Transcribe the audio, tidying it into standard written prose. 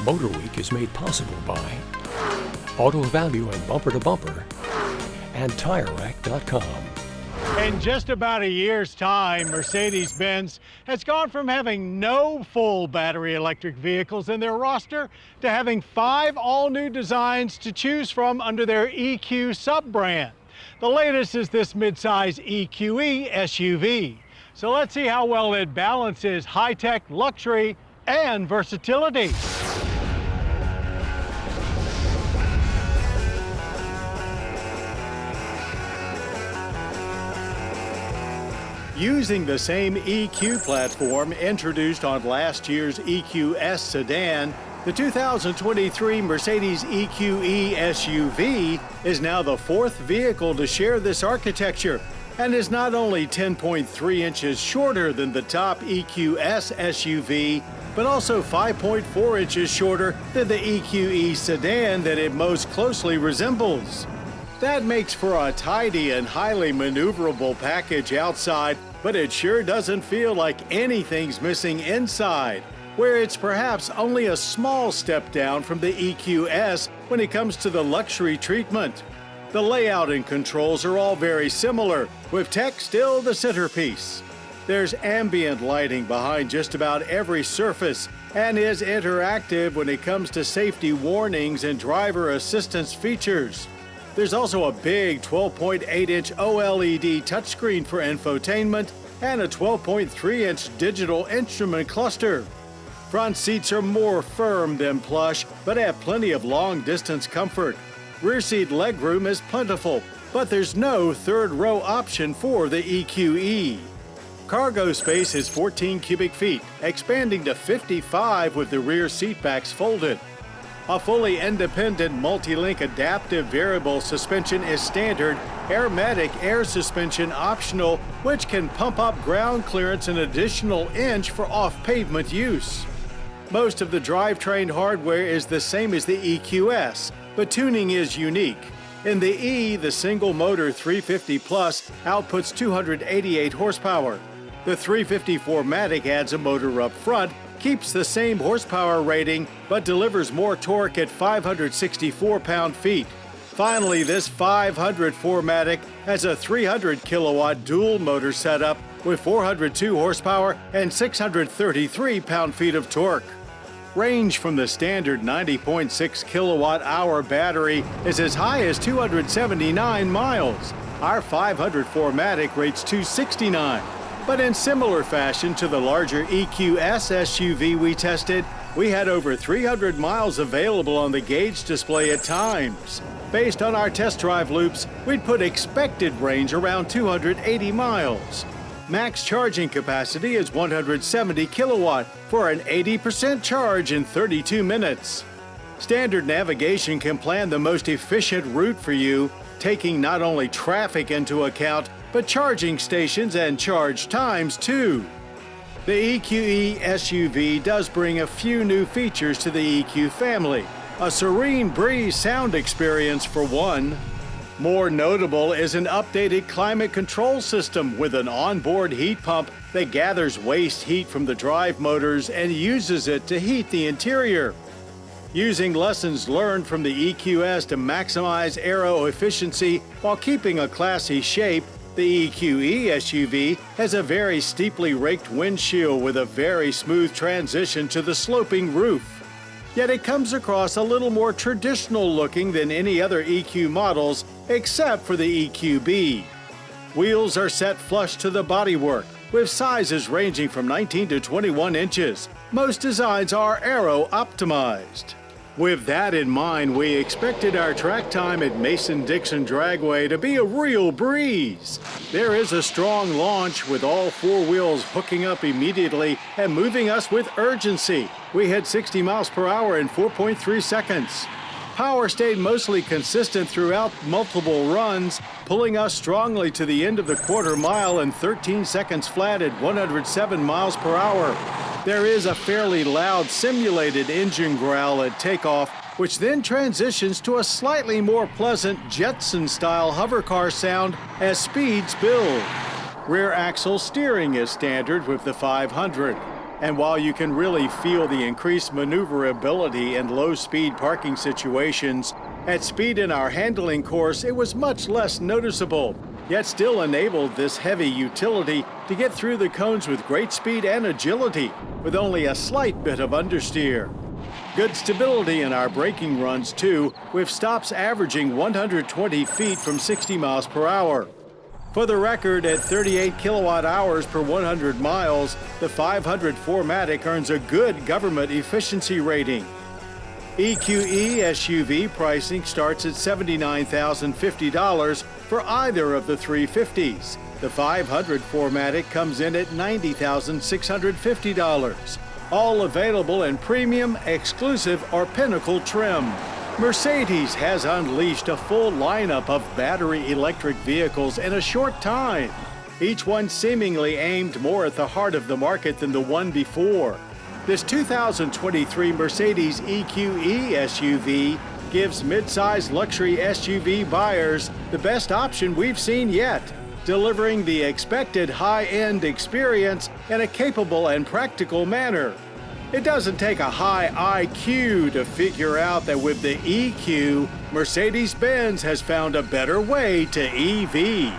MotorWeek is made possible by Auto Value and Bumper to Bumper and TireRack.com. In just about a year's time, Mercedes-Benz has gone from having no full battery electric vehicles in their roster to having 5 all-new designs to choose from under their EQ sub-brand. The latest is this midsize EQE SUV. So let's see how well it balances high-tech, luxury, and versatility. Using the same EQ platform introduced on last year's EQS sedan, the 2023 Mercedes EQE SUV is now the 4th vehicle to share this architecture and is not only 10.3 inches shorter than the top EQS SUV, but also 5.4 inches shorter than the EQE sedan that it most closely resembles. That makes for a tidy and highly maneuverable package outside, but it sure doesn't feel like anything's missing inside, where it's perhaps only a small step down from the EQS when it comes to the luxury treatment. The layout and controls are all very similar, with tech still the centerpiece. There's ambient lighting behind just about every surface and is interactive when it comes to safety warnings and driver assistance features. There's also a big 12.8-inch OLED touchscreen for infotainment and a 12.3-inch digital instrument cluster. Front seats are more firm than plush, but have plenty of long-distance comfort. Rear seat legroom is plentiful, but there's no third row option for the EQE. Cargo space is 14 cubic feet, expanding to 55 with the rear seat backs folded. A fully independent multi-link adaptive variable suspension is standard, Airmatic air suspension optional, which can pump up ground clearance an additional inch for off-pavement use. Most of the drivetrain hardware is the same as the EQS, but tuning is unique. In the E, the single-motor 350 Plus outputs 288 horsepower. The 354matic adds a motor up front, keeps the same horsepower rating, but delivers more torque at 564 pound-feet. Finally, this 504matic has a 300 kilowatt dual motor setup with 402 horsepower and 633 pound-feet of torque. Range from the standard 90.6 kilowatt-hour battery is as high as 279 miles. Our 504matic rates 269. But in similar fashion to the larger EQS SUV we tested, we had over 300 miles available on the gauge display at times. Based on our test drive loops, we'd put expected range around 280 miles. Max charging capacity is 170 kilowatt for an 80% charge in 32 minutes. Standard navigation can plan the most efficient route for you, taking not only traffic into account, but charging stations and charge times too. The EQE SUV does bring a few new features to the EQ family. A serene breeze sound experience for one. More notable is an updated climate control system with an onboard heat pump that gathers waste heat from the drive motors and uses it to heat the interior. Using lessons learned from the EQS to maximize aero efficiency while keeping a classy shape, the EQE SUV has a very steeply raked windshield with a very smooth transition to the sloping roof. Yet it comes across a little more traditional looking than any other EQ models except for the EQB. Wheels are set flush to the bodywork, with sizes ranging from 19 to 21 inches. Most designs are aero optimized. With that in mind, we expected our track time at Mason-Dixon Dragway to be a real breeze. There is a strong launch with all 4 wheels hooking up immediately and moving us with urgency. We hit 60 miles per hour in 4.3 seconds. Power stayed mostly consistent throughout multiple runs, pulling us strongly to the end of the quarter mile in 13 seconds flat at 107 miles per hour. There is a fairly loud simulated engine growl at takeoff, which then transitions to a slightly more pleasant Jetson-style hovercar sound as speeds build. Rear axle steering is standard with the 500. And while you can really feel the increased maneuverability in low-speed parking situations, at speed in our handling course it was much less noticeable, yet still enabled this heavy utility to get through the cones with great speed and agility, with only a slight bit of understeer. Good stability in our braking runs too, with stops averaging 120 feet from 60 miles per hour. For the record, at 38 kilowatt hours per 100 miles, the 500 4MATIC earns a good government efficiency rating. EQE SUV pricing starts at $79,050 for either of the 350s. The 500 4MATIC comes in at $90,650. All available in premium, exclusive, or pinnacle trim. Mercedes has unleashed a full lineup of battery electric vehicles in a short time, each one seemingly aimed more at the heart of the market than the one before. This 2023 Mercedes EQE SUV gives midsize luxury SUV buyers the best option we've seen yet, delivering the expected high-end experience in a capable and practical manner. It doesn't take a high IQ to figure out that with the EQ, Mercedes-Benz has found a better way to EV.